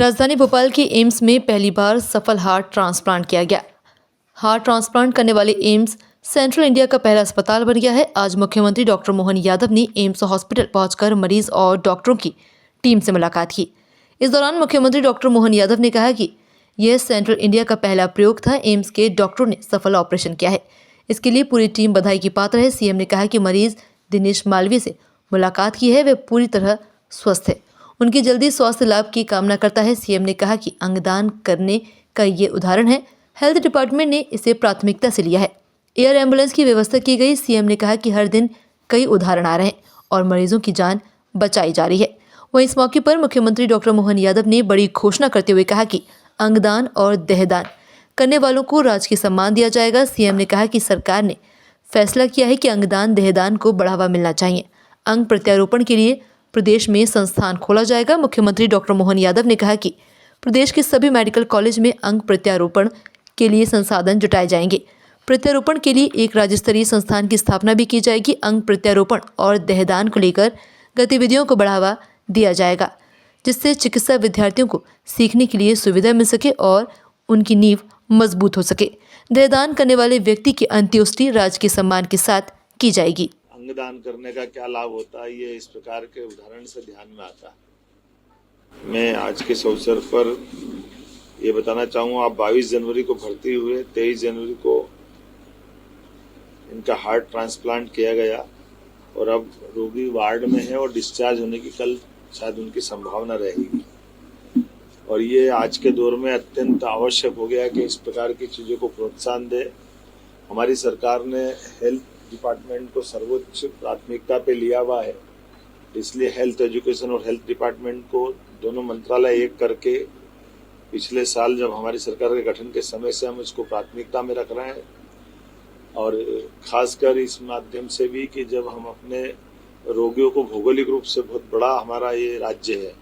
राजधानी भोपाल के एम्स में पहली बार सफल हार्ट ट्रांसप्लांट किया गया। हार्ट ट्रांसप्लांट करने वाले एम्स सेंट्रल इंडिया का पहला अस्पताल बन गया है। आज मुख्यमंत्री डॉक्टर मोहन यादव ने एम्स हॉस्पिटल पहुंचकर मरीज और डॉक्टरों की टीम से मुलाकात की। इस दौरान मुख्यमंत्री डॉक्टर मोहन यादव ने कहा कि यह सेंट्रल इंडिया का पहला प्रयोग था। एम्स के डॉक्टरों ने सफल ऑपरेशन किया है, इसके लिए पूरी टीम बधाई की पात्र है। सीएम ने कहा कि मरीज दिनेश मालवीय से मुलाकात की है, वे पूरी तरह स्वस्थ है, उनकी जल्दी स्वास्थ्य लाभ की कामना करता है। सीएम ने कहा कि अंगदान करने का ये उदाहरण है। हेल्थ डिपार्टमेंट ने इसे प्राथमिकता से लिया है। एयर एम्बुलेंस की व्यवस्था की गई। सीएम ने कहा कि हर दिन कई उदाहरण आ रहे हैं और मरीजों की जान बचाई जा रही है। वहीं इस मौके पर मुख्यमंत्री डॉक्टर मोहन यादव ने बड़ी घोषणा करते हुए कहा कि अंगदान और देहदान करने वालों को राजकीय सम्मान दिया जाएगा। सीएम ने कहा कि सरकार ने फैसला किया है कि अंगदान देहदान को बढ़ावा मिलना चाहिए। अंग प्रत्यारोपण के लिए प्रदेश में संस्थान खोला जाएगा। मुख्यमंत्री डॉक्टर मोहन यादव ने कहा कि प्रदेश के सभी मेडिकल कॉलेज में अंग प्रत्यारोपण के लिए संसाधन जुटाए जाएंगे। प्रत्यारोपण के लिए एक राज्य स्तरीय संस्थान की स्थापना भी की जाएगी। अंग प्रत्यारोपण और देहदान को लेकर गतिविधियों को बढ़ावा दिया जाएगा, जिससे चिकित्सा विद्यार्थियों को सीखने के लिए सुविधा मिल सके और उनकी नींव मजबूत हो सके। देहदान करने वाले व्यक्ति की अंत्येष्टि राजकीय सम्मान के साथ की जाएगी। अंगदान करने का क्या लाभ होता है, ये इस प्रकार के उदाहरण से ध्यान में आता है। मैं आज के इस अवसर पर ये बताना चाहूँगा, आप 22 जनवरी को भर्ती हुए, 23 जनवरी को इनका हार्ट ट्रांसप्लांट किया गया और अब रोगी वार्ड में है और डिस्चार्ज होने की कल शायद उनकी संभावना रहेगी। और ये आज के दौर में अत्यंत आवश्यक हो गया कि इस प्रकार की चीज़ों को प्रोत्साहन दे। हमारी सरकार ने हेल्थ डिपार्टमेंट को सर्वोच्च प्राथमिकता पे लिया हुआ है, इसलिए हेल्थ एजुकेशन और हेल्थ डिपार्टमेंट को दोनों मंत्रालय एक करके पिछले साल जब हमारी सरकार के गठन के समय से हम इसको प्राथमिकता में रख रहे हैं। और खासकर इस माध्यम से भी कि जब हम अपने रोगियों को भौगोलिक रूप से बहुत बड़ा हमारा ये राज्य है,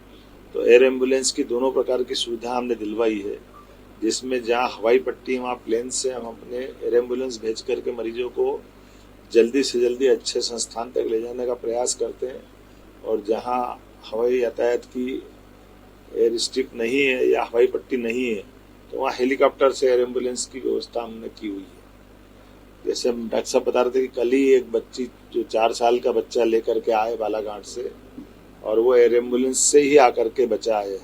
तो एयर एम्बुलेंस की दोनों प्रकार की सुविधा हमने दिलवाई है, जिसमें जहाँ हवाई पट्टी वहाँ प्लेन से हम अपने एयर एम्बुलेंस भेज करके मरीजों को जल्दी से जल्दी अच्छे संस्थान तक ले जाने का प्रयास करते हैं। और जहाँ हवाई यातायात की एयर स्ट्रिप नहीं है या हवाई पट्टी नहीं है, तो वहाँ हेलीकॉप्टर से एयर एम्बुलेंस की व्यवस्था हमने की हुई है। जैसे हम डॉक्टर साहब बता रहे थे कि कल ही एक बच्ची जो 4 साल का बच्चा लेकर के आए बालाघाट से, और वो एयर एम्बुलेंस से ही आकर के बचा है।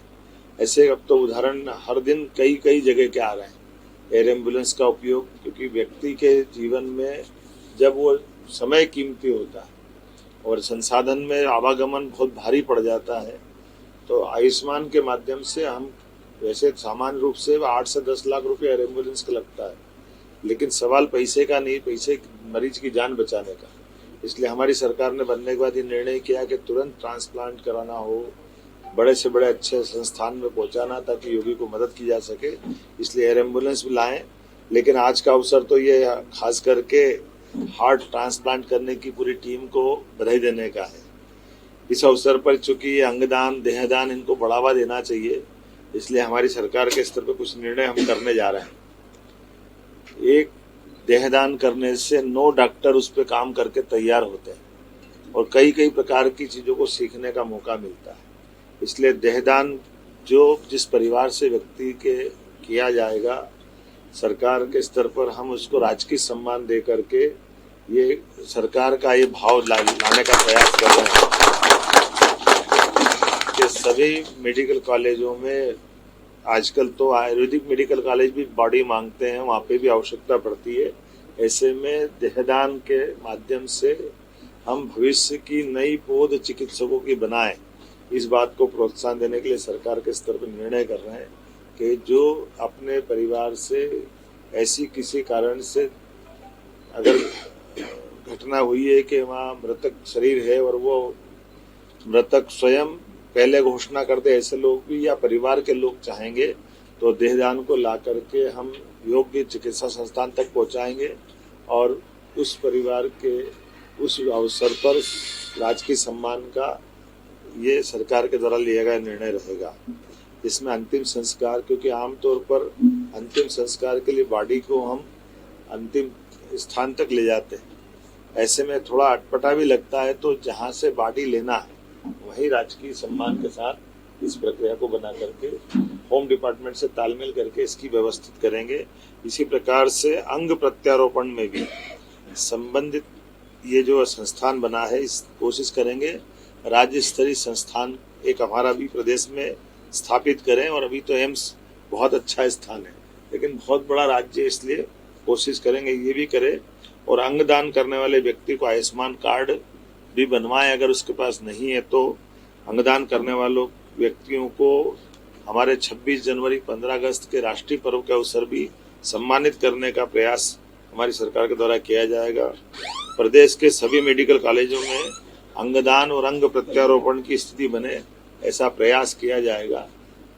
ऐसे अब तो उदाहरण हर दिन कई कई जगह के आ रहे हैं एयर एम्बुलेंस का उपयोग, क्योंकि व्यक्ति के जीवन में जब वो समय कीमती होता है और संसाधन में आवागमन बहुत भारी पड़ जाता है, तो आयुष्मान के माध्यम से हम वैसे सामान्य रूप से 8 से 10 लाख रुपए एयर एम्बुलेंस का लगता है, लेकिन सवाल पैसे का नहीं, पैसे मरीज की जान बचाने का। इसलिए हमारी सरकार ने बनने के बाद ये निर्णय किया कि तुरंत ट्रांसप्लांट कराना हो, बड़े से बड़े अच्छे संस्थान में पहुंचाना, ताकि रोगी को मदद की जा सके। इसलिए एयर एम्बुलेंस भी लाएं। लेकिन आज का अवसर तो ये खास करके हार्ट ट्रांसप्लांट करने की पूरी टीम को बधाई देने का है। इस अवसर पर चूंकि अंगदान देहदान इनको बढ़ावा देना चाहिए, इसलिए हमारी सरकार के स्तर पर कुछ निर्णय हम करने जा रहे हैं। एक देहदान करने से 9 डॉक्टर उस पर काम करके तैयार होते हैं और कई कई प्रकार की चीज़ों को सीखने का मौका मिलता है। इसलिए देहदान जो जिस परिवार से व्यक्ति के किया जाएगा, सरकार के स्तर पर हम उसको राजकीय सम्मान दे करके ये सरकार का ये भाव लाने का प्रयास कर रहे हैं कि सभी मेडिकल कॉलेजों में, आजकल तो आयुर्वेदिक मेडिकल कॉलेज भी बॉडी मांगते हैं, वहाँ पे भी आवश्यकता पड़ती है। ऐसे में देहदान के माध्यम से हम भविष्य की नई पौध चिकित्सकों की बनाएं, इस बात को प्रोत्साहन देने के लिए सरकार के स्तर पर निर्णय कर रहे हैं कि जो अपने परिवार से ऐसी किसी कारण से अगर घटना हुई है कि वहाँ मृतक शरीर है और वो मृतक स्वयं पहले घोषणा करते, ऐसे लोग भी या परिवार के लोग चाहेंगे तो देहदान को ला करके हम योग्य चिकित्सा संस्थान तक पहुंचाएंगे और उस परिवार के उस अवसर पर राजकीय सम्मान का ये सरकार के द्वारा लिया गया निर्णय रहेगा। इसमें अंतिम संस्कार, क्योंकि आमतौर पर अंतिम संस्कार के लिए बॉडी को हम अंतिम स्थान तक ले जाते हैं, ऐसे में थोड़ा अटपटा भी लगता है, तो जहाँ से बॉडी लेना है वही राजकीय सम्मान के साथ इस प्रक्रिया को बना करके होम डिपार्टमेंट से तालमेल करके इसकी व्यवस्थित करेंगे। इसी प्रकार से अंग प्रत्यारोपण में भी संबंधित ये जो संस्थान बना है, इस कोशिश करेंगे राज्य स्तरीय संस्थान एक हमारा भी प्रदेश में स्थापित करें। और अभी तो एम्स बहुत अच्छा स्थान है, लेकिन बहुत बड़ा राज्य, इसलिए कोशिश करेंगे ये भी करें। और अंगदान करने वाले व्यक्ति को आयुष्मान कार्ड भी बनवाएं, अगर उसके पास नहीं है तो। अंगदान करने वालों व्यक्तियों को हमारे 26 जनवरी 15 अगस्त के राष्ट्रीय पर्व के अवसर भी सम्मानित करने का प्रयास हमारी सरकार के द्वारा किया जाएगा। प्रदेश के सभी मेडिकल कॉलेजों में अंगदान और अंग प्रत्यारोपण की स्थिति बने, ऐसा प्रयास किया जाएगा।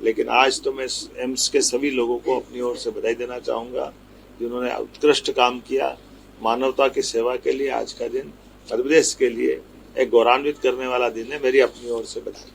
लेकिन आज तो मैं एम्स के सभी लोगों को अपनी ओर से बधाई देना चाहूँगा, जिन्होंने उत्कृष्ट काम किया। मानवता की सेवा के लिए आज का दिन मध्य प्रदेश के लिए एक गौरवान्वित करने वाला दिन है। मेरी अपनी ओर से बधाई।